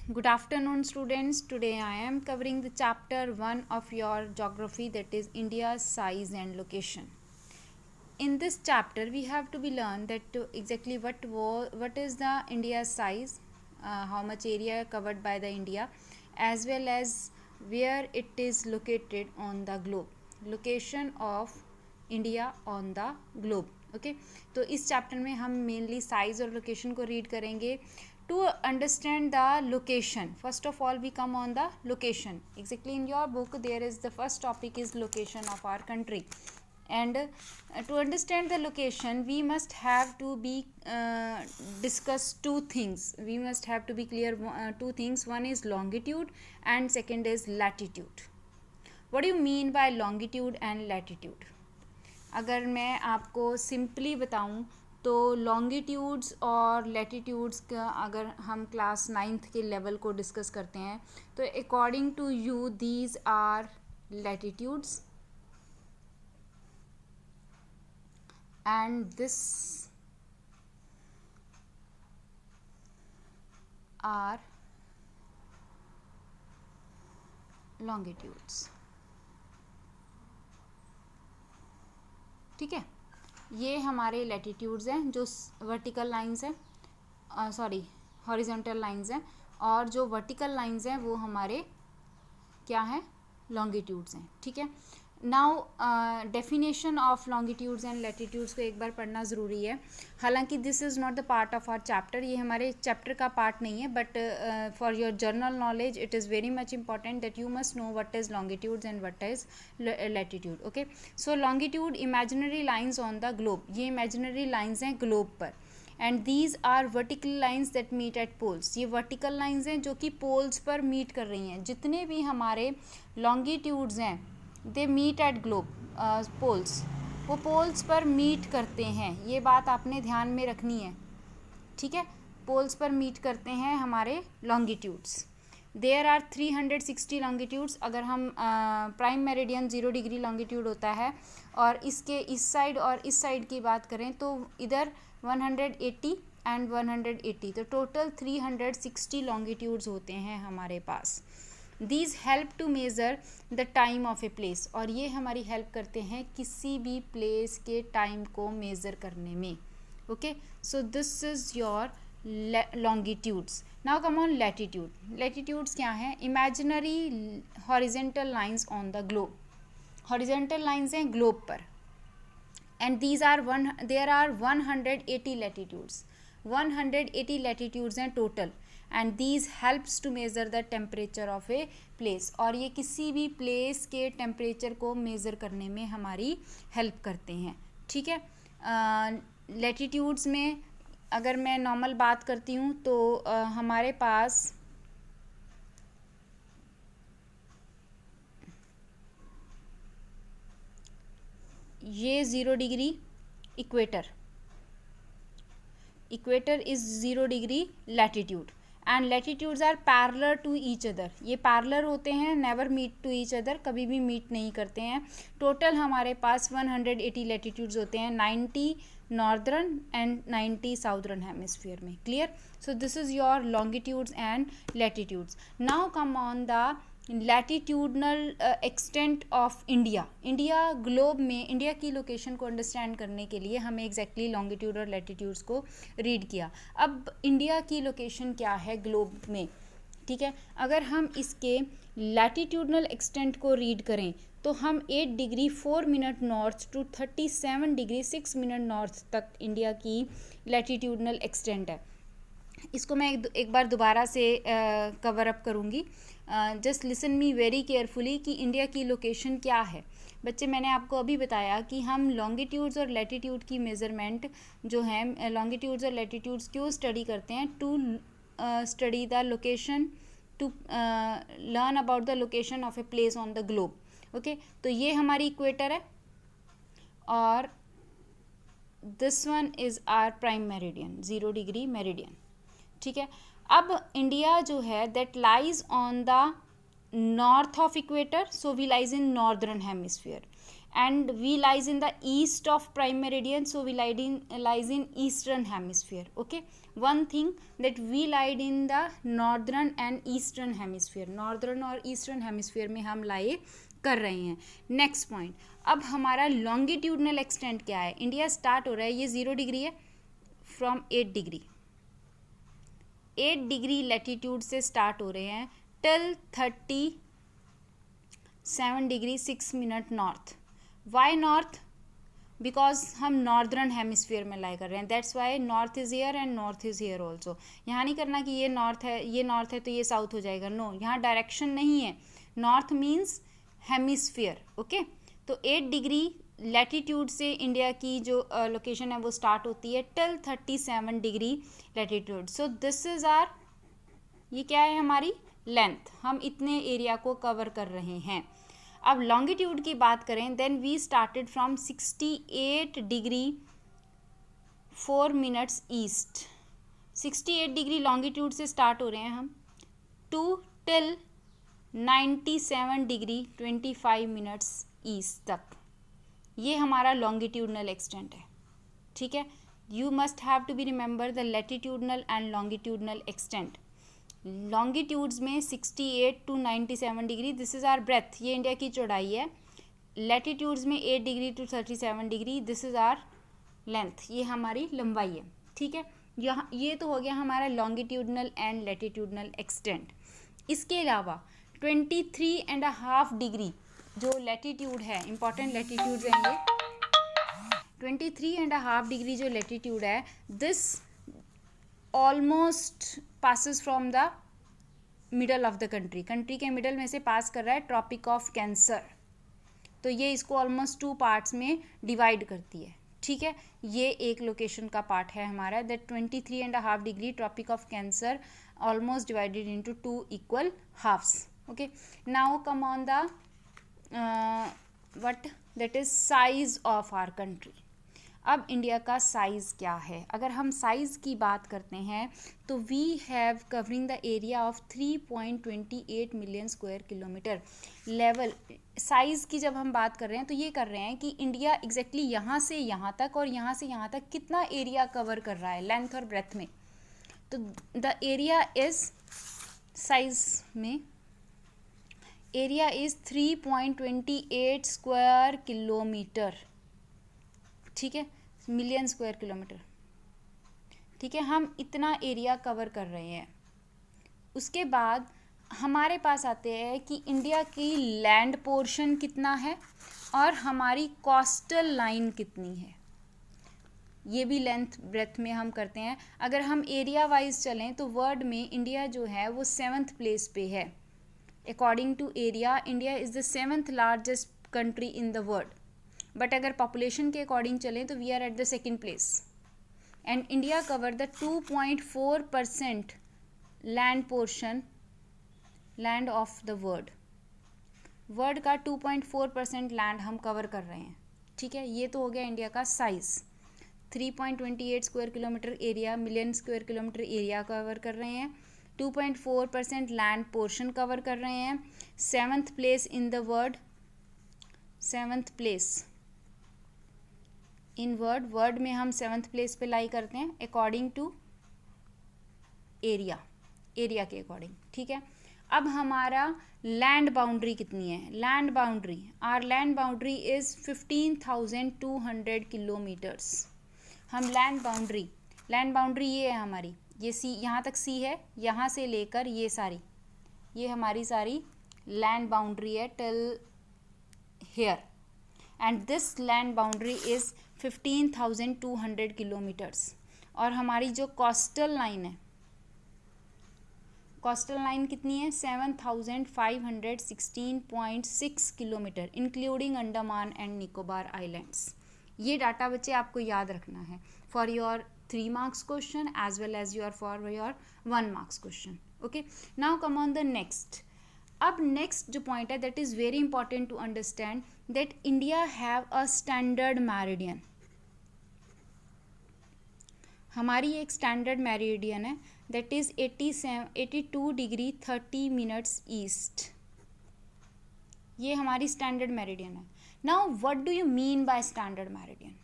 Good afternoon, students. Today I am covering the chapter 1 of your geography, that is India's size and location. In this chapter we have to be learned that exactly what is the India's size, how much area covered by the India, as well as where it is located on the globe, location of India on the globe. Okay तो इस chapter में हम mainly size और location को read करेंगे. To understand the location, first of all we come on the location. Exactly in your book there is the first topic is location of our country, and to understand the location we must have to be discuss two things. We must have to be clear two things. One is longitude and second is latitude. What do you mean by longitude and latitude? अगर मैं आपको simply बताऊं तो longitudes और latitudes का अगर हम class 9th के लेवल को डिस्कस करते हैं तो according to you these are latitudes and this are longitudes. ठीक है, ये हमारे लैटिट्यूड्स हैं जो वर्टिकल लाइंस हैं, सॉरी हॉरिजॉन्टल लाइंस हैं, और जो वर्टिकल लाइंस हैं वो हमारे क्या हैं, लॉन्गिट्यूड्स हैं. ठीक है, now definition of longitudes and latitudes को एक बार पढ़ना ज़रूरी है. हालांकि this is not the part of our chapter, ये हमारे चैप्टर का पार्ट नहीं है, but for your general knowledge it is very much important that you must know what is longitudes and what is latitude. Okay, so longitude imaginary lines on the globe, ये imaginary lines हैं globe पर, and these are vertical lines that meet at poles. ये vertical lines हैं जो कि poles पर meet कर रही हैं. जितने भी हमारे लॉन्गिट्यूड्स हैं they meet at globe poles, वो पोल्स पर मीट करते हैं. ये बात आपने ध्यान में रखनी है. ठीक है, पोल्स पर मीट करते हैं हमारे लॉन्गिट्यूड्स. There are 360 longitudes. अगर हम प्राइम मेरिडियन 0 डिग्री लॉन्गिट्यूड होता है और इसके इस साइड और इस साइड की बात करें तो इधर 180 एंड 180, तो टोटल 360 लॉन्गिट्यूड्स होते हैं हमारे पास. These help to measure the time of a place, और ये हमारी हेल्प करते हैं किसी भी प्लेस के टाइम को मेज़र करने में. Okay, so this is your longitudes. Now come on latitude. Latitudes क्या हैं? Imaginary horizontal lines on the globe. Horizontal lines हैं ग्लोब पर, and there are 180 latitudes. 180 latitudes हैं total, and these helps to measure the temperature of a place, और ये किसी भी place के टेम्परेचर को मेज़र करने में हमारी हेल्प करते हैं. ठीक है, लैटिट्यूड्स में अगर मैं नॉर्मल बात करती हूँ तो हमारे पास ये 0 degree equator is 0 degree latitude, and latitudes are parallel to each other. ये पैरेलल होते हैं, never meet to each other, कभी भी मीट नहीं करते हैं. टोटल हमारे पास 180 लैटिट्यूड्स होते हैं, 90 नॉर्दर्न एंड 90 साउदर्न हेमिस्फीयर में. Clear? So this is your longitudes and latitudes. Now come on the latitudinal extent of India. India globe में इंडिया की लोकेशन को अंडरस्टैंड करने के लिए हमें एग्जैक्टली लॉन्गिट्यूड और लैटिट्यूड्स को रीड किया. अब इंडिया की लोकेशन क्या है ग्लोब में? ठीक है, अगर हम इसके लैटिट्यूडनल एक्सटेंट को रीड करें तो हम 8 degree 4 minute north to 37 degree 6 minute north तक इंडिया की लैटिट्यूडनल एक्सटेंट है. इसको मैं एक बार दोबारा से कवर अप करूँगी. Just listen me very carefully कि इंडिया की लोकेशन क्या है. बच्चे, मैंने आपको अभी बताया कि हम लॉन्गिट्यूड्स और लैटिट्यूड की मेज़रमेंट जो है, लॉन्गिट्यूड्स और लैटिट्यूड्स क्यों स्टडी करते हैं? To study the location, to learn about the location of a place on the globe. Okay, तो ये हमारी इक्वेटर है और this one is our prime meridian, 0 degree meridian. ठीक है, अब इंडिया जो है that lies on the north of equator, so we lies in northern hemisphere, and we lies in the east of prime meridian, so we lies in eastern hemisphere. Okay, one thing that we lied in the northern and eastern hemisphere, northern और eastern hemisphere में हम लाई कर रहे हैं। Next point, अब हमारा longitudinal extent क्या है। इंडिया स्टार्ट हो रहा है, ये 0 डिग्री है, फ्रॉम 8 डिग्री, 8 डिग्री लैटिट्यूड से स्टार्ट हो रहे हैं till 37 degree 6 minute north. Why north? Because हम नॉर्दर्न हेमिस्फीयर में लाई कर रहे हैं, that's why north is here and north is here also. यहाँ नहीं करना कि ये नॉर्थ है, ये नॉर्थ है तो ये साउथ हो जाएगा, नो, यहाँ डायरेक्शन नहीं है, नॉर्थ मीन्स हेमिस्फीयर, ओके। तो 8 डिग्री लैटिट्यूड से इंडिया की जो लोकेशन है वो स्टार्ट होती है till 37 degree latitude. So this is our, ये क्या है हमारी लेंथ, हम इतने एरिया को कवर कर रहे हैं। अब लॉन्गिट्यूड की बात करें, then we started from 68 degree 4 minutes east, 68 degree longitude से स्टार्ट हो रहे हैं हम to till 97 degree 25 minutes east तक। ये हमारा लॉन्गिट्यूडनल एक्सटेंट है, ठीक है। You must have to be remember the latitudinal and longitudinal extent. Longitudes में 68 to 97 degree, this is our breadth, ये इंडिया की चौड़ाई है। लैटिट्यूड्स में 8 degree to 37 degree, this is are length, ये हमारी लंबाई है, ठीक है। यहाँ ये तो हो गया हमारा लॉन्गिट्यूडनल एंड लैटिट्यूडनल एक्सटेंट। इसके अलावा 23.5 डिग्री जो लैटिट्यूड है, इंपॉर्टेंट लैटिट्यूड्स हैं ये, 23.5 डिग्री जो लैटिट्यूड है, this almost passes from the middle of the country, country के मिडल में से पास कर रहा है ट्रॉपिक ऑफ कैंसर। तो ये इसको ऑलमोस्ट 2 पार्ट्स में डिवाइड करती है, ठीक है। ये एक लोकेशन का पार्ट है हमारा, that 23.5 degree tropic of cancer almost divided into 2 equal halves, okay. Now come on the what that is size of our country. अब इंडिया का साइज़ क्या है? अगर हम साइज़ की बात करते हैं तो we have covering the area of 3.28 million square kilometre. Level size की जब हम बात कर रहे हैं तो ये कर रहे हैं कि इंडिया एग्जैक्टली यहाँ से यहाँ तक और यहाँ से यहाँ तक कितना एरिया कवर कर रहा है लेंथ और ब्रेथ में। तो द एरिया इज़, साइज़ में एरिया इज़ 3.28 स्क्वायर किलोमीटर, ठीक है, मिलियन स्क्वायर किलोमीटर, ठीक है। हम इतना एरिया कवर कर रहे हैं। उसके बाद हमारे पास आते हैं कि इंडिया की लैंड पोर्शन कितना है और हमारी कोस्टल लाइन कितनी है। ये भी लेंथ ब्रेथ में हम करते हैं। अगर हम एरिया वाइज चलें तो वर्ल्ड में इंडिया जो है वो 7th प्लेस पे है। According to area India is the 7th largest country in the world. But अगर पॉपुलेशन के अकॉर्डिंग चलें तो we are at the 2nd place and India cover the 2.4% land portion, land of the world. World का 2.4% land हम cover कर रहे हैं, ठीक है। ये तो हो गया इंडिया का size. 3.28 square kilometre area, million square kilometre area cover कर रहे हैं, 2.4% लैंड पोर्शन कवर कर रहे हैं, 7th place in the world, 7th place in world में हम 7th प्लेस पे लाई करते हैं अकॉर्डिंग टू एरिया, एरिया के अकॉर्डिंग, ठीक है। अब हमारा लैंड बाउंड्री कितनी है? Land boundary, our land boundary is 15,200 kilometres. हम लैंड बाउंड्री ये है हमारी, ये सी, यहाँ तक सी है, यहाँ से लेकर ये सारी, ये हमारी सारी लैंड बाउंड्री है till here and this land boundary is 15,200 kilometres. और हमारी जो कोस्टल लाइन है, कोस्टल लाइन कितनी है? 7,516.6 kilometre including Andaman and Nicobar islands. ये डाटा बच्चे आपको याद रखना है for your 3 marks question as well as for your 1 marks question, okay. Now come on the next. अब नेक्स्ट जो पॉइंट है that is very important to understand that India have a standard meridian. हमारी एक standard meridian है that is 82 degree 30 minutes east. ये हमारी standard meridian है। Now what do you mean by standard meridian?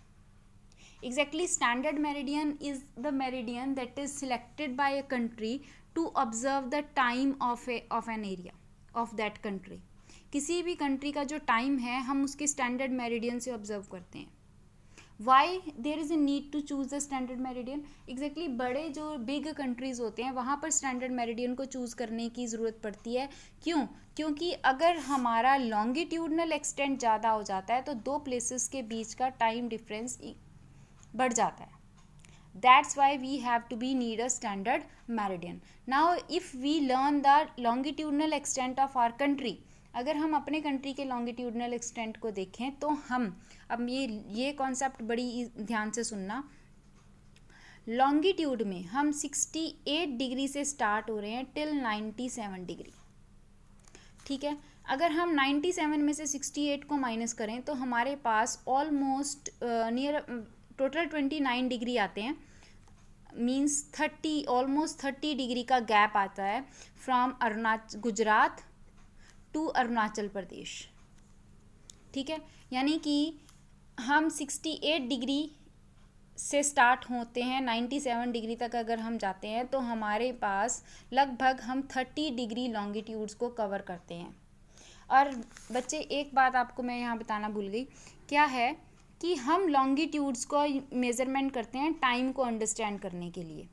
Exactly, standard meridian is the meridian that is selected by a country to observe the time of an area of that country. किसी भी country का जो time है हम उसके standard meridian से observe करते हैं. Why there is a need to choose the standard meridian? Exactly, बड़े जो बिग कंट्रीज़ होते हैं वहाँ पर स्टैंडर्ड मेरिडियन को चूज़ करने की ज़रूरत पड़ती है. क्यों? क्योंकि अगर हमारा लॉन्गिट्यूडनल एक्सटेंट ज़्यादा हो जाता है तो दो प्लेसेस के बीच का टाइम डिफरेंस बढ़ जाता है. That's why we have to be need a standard meridian. Now if we learn the longitudinal extent of our country, अगर हम अपने कंट्री के लॉन्गिट्यूडनल एक्सटेंट को देखें तो हम अब ये कॉन्सेप्ट बड़ी ध्यान से सुनना. लॉन्गिट्यूड में हम 68 डिग्री से स्टार्ट हो रहे हैं टिल 97 डिग्री. ठीक है, अगर हम 97 में से 68 को माइनस करें तो हमारे पास ऑलमोस्ट नियर टोटल 29 डिग्री आते हैं. मीन्स 30 डिग्री का गैप आता है फ्रॉम गुजरात टू अरुणाचल प्रदेश. ठीक है, यानी कि हम 68 डिग्री से स्टार्ट होते हैं 97 डिग्री तक अगर हम जाते हैं तो हमारे पास लगभग हम 30 डिग्री लॉन्गिट्यूड्स को कवर करते हैं. और बच्चे एक बात आपको मैं यहाँ बताना भूल गई, क्या है कि हम लॉन्गिट्यूड्स को मेज़रमेंट करते हैं टाइम को अंडरस्टैंड करने के लिए.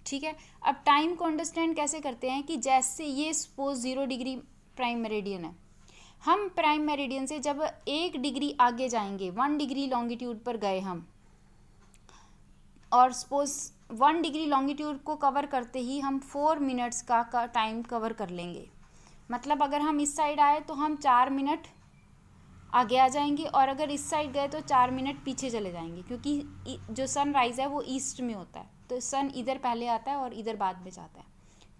ठीक है, अब टाइम को अंडरस्टैंड कैसे करते हैं कि जैसे ये सपोज 0 डिग्री प्राइम मेरिडियन है, हम प्राइम मेरिडियन से जब 1 डिग्री आगे जाएंगे, 1 डिग्री लॉन्गिट्यूड पर गए हम, और सपोज 1 डिग्री लॉन्गिट्यूड को कवर करते ही हम 4 मिनट्स का टाइम कवर कर लेंगे. मतलब अगर हम इस साइड आए तो हम 4 मिनट आगे आ जाएंगे, और अगर इस साइड गए तो 4 मिनट पीछे चले जाएंगे, क्योंकि जो सनराइज़ है वो ईस्ट में होता है तो सन इधर पहले आता है और इधर बाद में जाता है.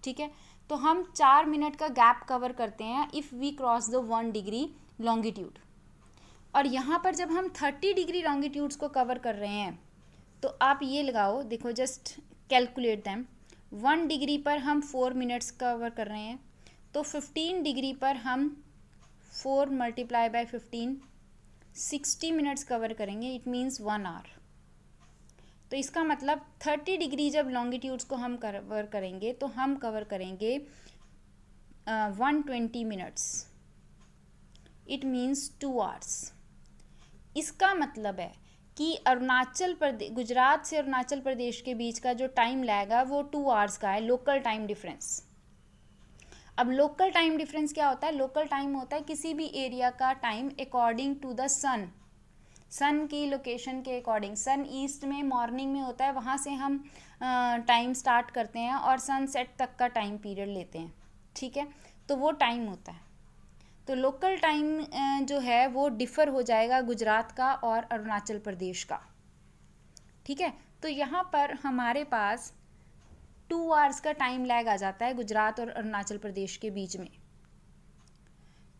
ठीक है, तो हम 4 मिनट का गैप कवर करते हैं if we cross the 1 degree longitude. और यहाँ पर जब हम 30 डिग्री लॉन्गिट्यूड्स को कवर कर रहे हैं तो आप ये लगाओ, देखो जस्ट कैलकुलेट दैम. 1 डिग्री पर हम 4 मिनट्स कवर कर रहे हैं तो 15 डिग्री पर हम 4 मल्टीप्लाई बाय 15 60 मिनट्स कवर करेंगे. It means 1 hour. तो इसका मतलब 30 डिग्री जब लॉन्गिट्यूड्स को हम कवर करेंगे तो हम कवर करेंगे 120 मिनट्स. It means 2 hours. इसका मतलब है कि अरुणाचल प्रदेश, गुजरात से अरुणाचल प्रदेश के बीच का जो टाइम लगेगा वो 2 आवर्स का है, लोकल टाइम डिफरेंस. अब लोकल टाइम डिफरेंस क्या होता है? लोकल टाइम होता है किसी भी एरिया का टाइम अकॉर्डिंग टू द सन की लोकेशन के अकॉर्डिंग. सन ईस्ट में मॉर्निंग में होता है, वहाँ से हम टाइम स्टार्ट करते हैं और सनसेट तक का टाइम पीरियड लेते हैं. ठीक है, तो वो टाइम होता है. तो लोकल टाइम जो है वो डिफ़र हो जाएगा गुजरात का और अरुणाचल प्रदेश का. ठीक है, तो यहाँ पर हमारे पास 2 आवर्स का टाइम लैग आ जाता है गुजरात और अरुणाचल प्रदेश के बीच में.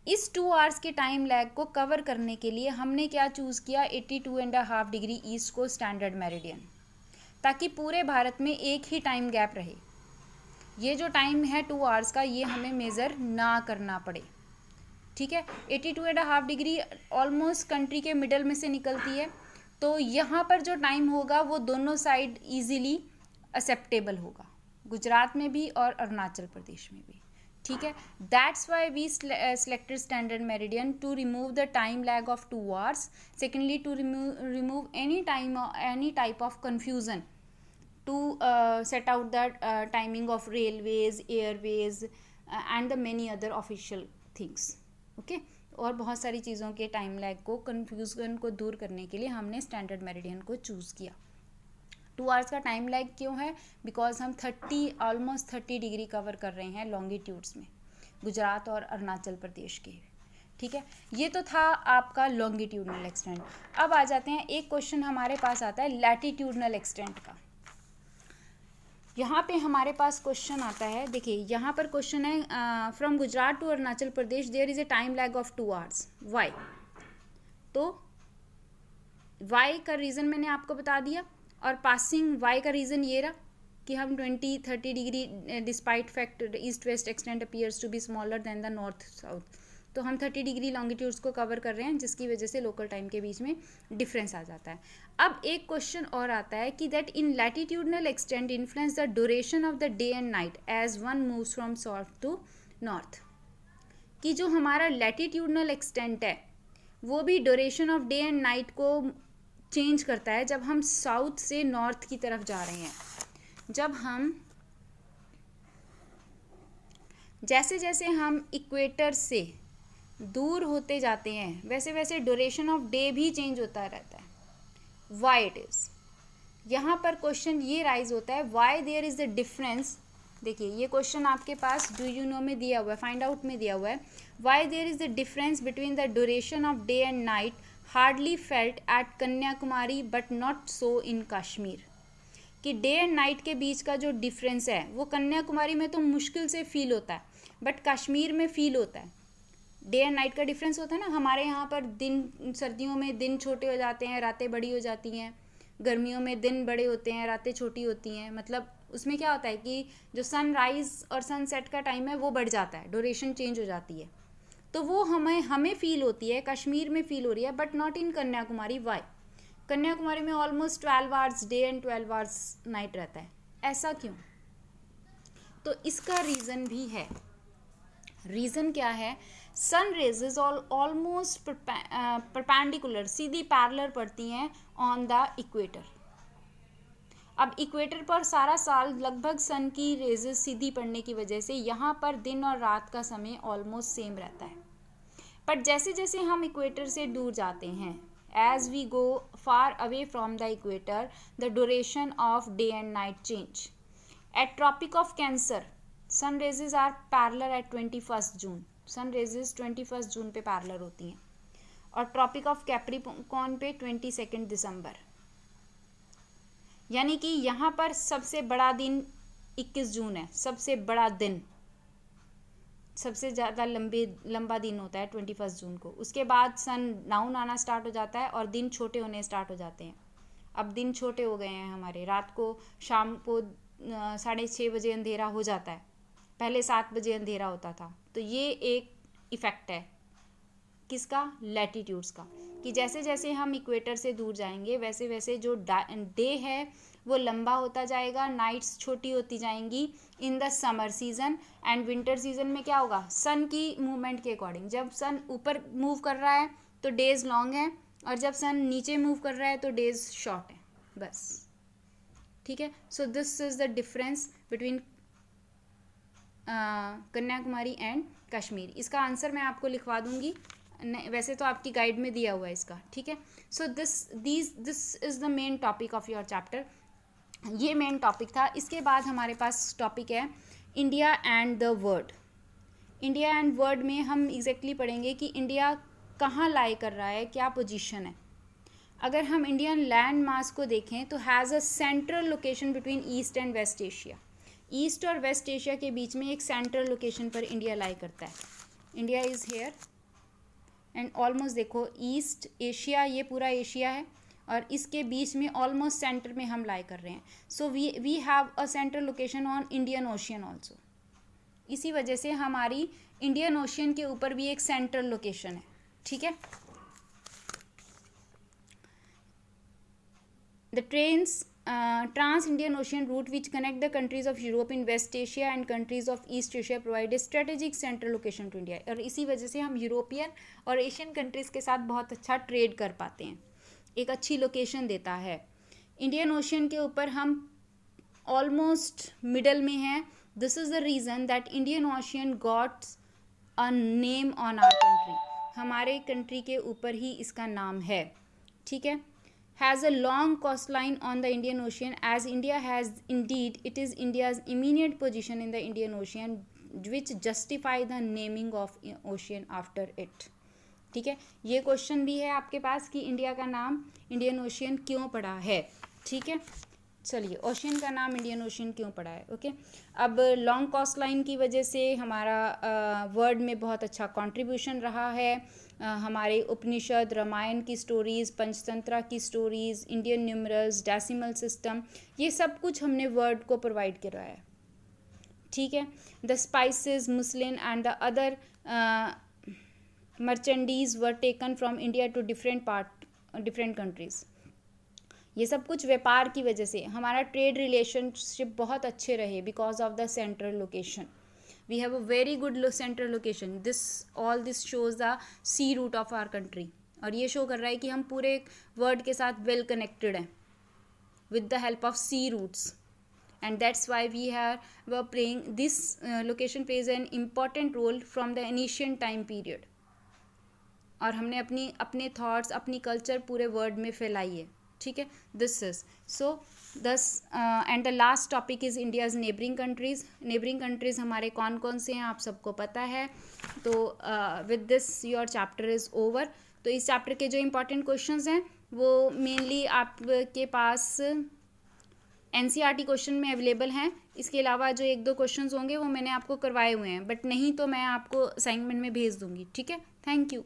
इस 2 आवर्स के टाइम लैग को कवर करने के लिए हमने क्या चूज़ किया? 82.5 डिग्री ईस्ट को स्टैंडर्ड मेरिडियन, ताकि पूरे भारत में एक ही टाइम गैप रहे. ये जो टाइम है 2 आवर्स का, ये हमें मेज़र ना करना पड़े. ठीक है, 82.5 डिग्री ऑलमोस्ट कंट्री के मिडल में से निकलती है, तो यहाँ पर जो टाइम होगा वो दोनों साइड ईजीली एक्सेप्टेबल होगा, गुजरात में भी और अरुणाचल प्रदेश में भी. ठीक है, that's why we selected standard meridian to remove the time lag of 2 hours. Secondly, to remove any type of confusion, to set out the timing of railways, airways and the many other official things. Okay, और बहुत सारी चीज़ों के time lag को, confusion को दूर करने के लिए हमने स्टैंडर्ड मेरिडियन को चूज़ किया. 2 आवर्स का टाइम लैग क्यों है? बिकॉज हम ऑलमोस्ट 30 डिग्री कवर कर रहे हैं लॉन्गिट्यूड्स में, गुजरात और अरुणाचल प्रदेश के. ठीक है, ये तो था आपका लॉन्गिट्यूडनल एक्सटेंट. अब आ जाते हैं, एक क्वेश्चन हमारे पास आता है लैटिट्यूडनल एक्सटेंट का. यहाँ पे हमारे पास क्वेश्चन आता है, देखिए यहाँ पर क्वेश्चन है from Gujarat to Arunachal Pradesh there is a time lag of 2 hours. Why? तो वाई का रीज़न मैंने आपको बता दिया, और पासिंग वाई का रीज़न ये रहा कि हम 20-30 degree despite fact east west extent appears to be smaller than the north south. तो हम 30 डिग्री लॉन्गिट्यूड्स को कवर कर रहे हैं, जिसकी वजह से लोकल टाइम के बीच में डिफरेंस आ जाता है। अब एक क्वेश्चन और आता है कि that in latitudinal extent influence the duration of the day and night as one moves from south to north, कि जो हमारा लैटिट्यूडनल एक्सटेंट है वो भी duration of day and night को चेंज करता है जब हम साउथ से नॉर्थ की तरफ जा रहे हैं। जैसे जैसे हम इक्वेटर से दूर होते जाते हैं वैसे वैसे ड्यूरेशन ऑफ डे भी चेंज होता रहता है। वाई इट इज़, यहाँ पर क्वेश्चन ये राइज होता है, why there is the difference. देखिए ये क्वेश्चन आपके पास डू यू नो में दिया हुआ है, फाइंड आउट में दिया हुआ है। Why there is the difference between the duration of day and night hardly felt at Kanyakumari but not so in Kashmir, कि डे एंड नाइट के बीच का जो डिफरेंस है वो कन्याकुमारी में तो मुश्किल से फील होता है बट कश्मीर में फील होता है। डे एंड नाइट का डिफरेंस होता है ना, हमारे यहाँ पर दिन, सर्दियों में दिन छोटे हो जाते हैं, रातें बड़ी हो जाती हैं, गर्मियों में दिन बड़े होते हैं, रातें छोटी होती हैं। मतलब उसमें क्या होता है कि जो सनराइज़ और सनसेट का टाइम है वो बढ़ जाता है, ड्यूरेशन चेंज हो जाती है, तो वो हमें फील होती है, कश्मीर में फील हो रही है but not in Kanyakumari. Why? Kanyakumari में almost 12 hours day and 12 hours night रहता है, ऐसा क्यों? तो इसका रीज़न भी है। रीज़न क्या है? Sun rays is almost perpendicular, सीधी पैरेलल पड़ती हैं ऑन द इक्वेटर। अब इक्वेटर पर सारा साल लगभग सन की रेजेस सीधी पड़ने की वजह से यहाँ पर दिन और रात का समय ऑलमोस्ट सेम रहता है। बट जैसे जैसे हम इक्वेटर से दूर जाते हैं, as we go far away from the equator, the duration of day and night change. At tropic of cancer sun rays are parallel at 21 June, sun rays 21 June पे पैरेलल होती हैं, और ट्रॉपिक ऑफ कैप्रिकॉर्न पे 22 दिसंबर। यानी कि यहाँ पर सबसे बड़ा दिन 21 जून है, सबसे बड़ा दिन, सबसे ज़्यादा लंबा दिन होता है 21 जून को। उसके बाद सन डाउन आना स्टार्ट हो जाता है और दिन छोटे होने स्टार्ट हो जाते हैं। अब दिन छोटे हो गए हैं हमारे, रात को शाम को 6:30 बजे अंधेरा हो जाता है, पहले 7 बजे अंधेरा होता था। तो ये एक इफ़ेक्ट है किसका? लैटिट्यूड्स का, कि जैसे जैसे हम इक्वेटर से दूर जाएंगे वैसे वैसे जो डे है वो लंबा होता जाएगा, नाइट्स छोटी होती जाएंगी in the summer season. And winter season में क्या होगा? सन की मूवमेंट के अकॉर्डिंग, जब सन ऊपर मूव कर रहा है तो डेज लॉन्ग है, और जब सन नीचे मूव कर रहा है तो डेज शॉर्ट है, बस। ठीक है, सो this is the difference between Kanyakumari and Kashmir. इसका आंसर मैं आपको लिखवा दूंगी, वैसे तो आपकी गाइड में दिया हुआ है इसका। ठीक है, सो this is the main topic of your chapter. ये मेन टॉपिक था। इसके बाद हमारे पास टॉपिक है India and the world. India and world में हम एग्जैक्टली पढ़ेंगे कि इंडिया कहाँ लाई कर रहा है, क्या पोजीशन है। अगर हम इंडियन लैंड मास को देखें तो has a central location between east and west Asia. East और वेस्ट एशिया के बीच में एक सेंट्रल लोकेशन पर इंडिया लाई करता है। India is here and almost देखो ईस्ट एशिया, ये पूरा एशिया है और इसके बीच में ऑलमोस्ट सेंटर में हम लाई कर रहे हैं। So we have a central location on Indian Ocean also. इसी वजह से हमारी इंडियन ओशियन के ऊपर भी एक सेंट्रल लोकेशन है। ठीक है, the trains Trans-Indian Ocean route which connect the countries of Europe in West Asia and countries of East Asia provide a strategic central location to India। और इसी वजह से हम यूरोपियन और एशियन कंट्रीज़ के साथ बहुत अच्छा ट्रेड कर पाते हैं, एक अच्छी लोकेशन देता है। इंडियन ओशियन के ऊपर हम ऑलमोस्ट मिडल में हैं। This is the reason that Indian Ocean got a name on our country, हमारे कंट्री के ऊपर ही इसका नाम है। ठीक है, has a long coastline on the Indian Ocean, as India has indeed, it is India's immediate position in the Indian Ocean which justify the naming of ocean after it। ठीक है, ये क्वेश्चन भी है आपके पास कि इंडिया का नाम Indian ocean क्यों पड़ा है। ठीक है, चलिए ओशियन का नाम इंडियन ओशियन क्यों पड़ा है। ओके, अब लॉन्ग कोस्ट लाइन की वजह से हमारा वर्ड में बहुत अच्छा कंट्रीब्यूशन रहा है। हमारे उपनिषद, रामायण की स्टोरीज़, पंचतंत्रा की stories, Indian numerals, decimal system, ये सब कुछ हमने वर्ड को प्रोवाइड कराया है। ठीक है, the spices, muslin and the other merchandise were taken from India to different countries. ये सब कुछ व्यापार की वजह से हमारा ट्रेड रिलेशनशिप बहुत अच्छे रहे because of the central location. We have a very good central location. All this shows the sea route of our country, और ये शो कर रहा है कि हम पूरे वर्ल्ड के साथ वेल कनेक्टेड हैं with the help of sea routes, and that's why were playing this location plays an important role from the ancient time period, और हमने अपने थॉट्स अपनी कल्चर पूरे वर्ल्ड में फैलाई है। ठीक है, this is so and the last topic is India's neighbouring countries. Neighbouring countries हमारे कौन कौन से हैं आप सबको पता है। तो with this your chapter is over. तो इस चैप्टर के जो इम्पोर्टेंट क्वेश्चंस हैं वो मेनली आपके पास NCERT क्वेश्चन में अवेलेबल हैं। इसके अलावा जो 1-2 क्वेश्चंस होंगे वो मैंने आपको करवाए हुए हैं, बट नहीं तो मैं आपको असाइनमेंट में भेज दूँगी। ठीक है, थैंक यू।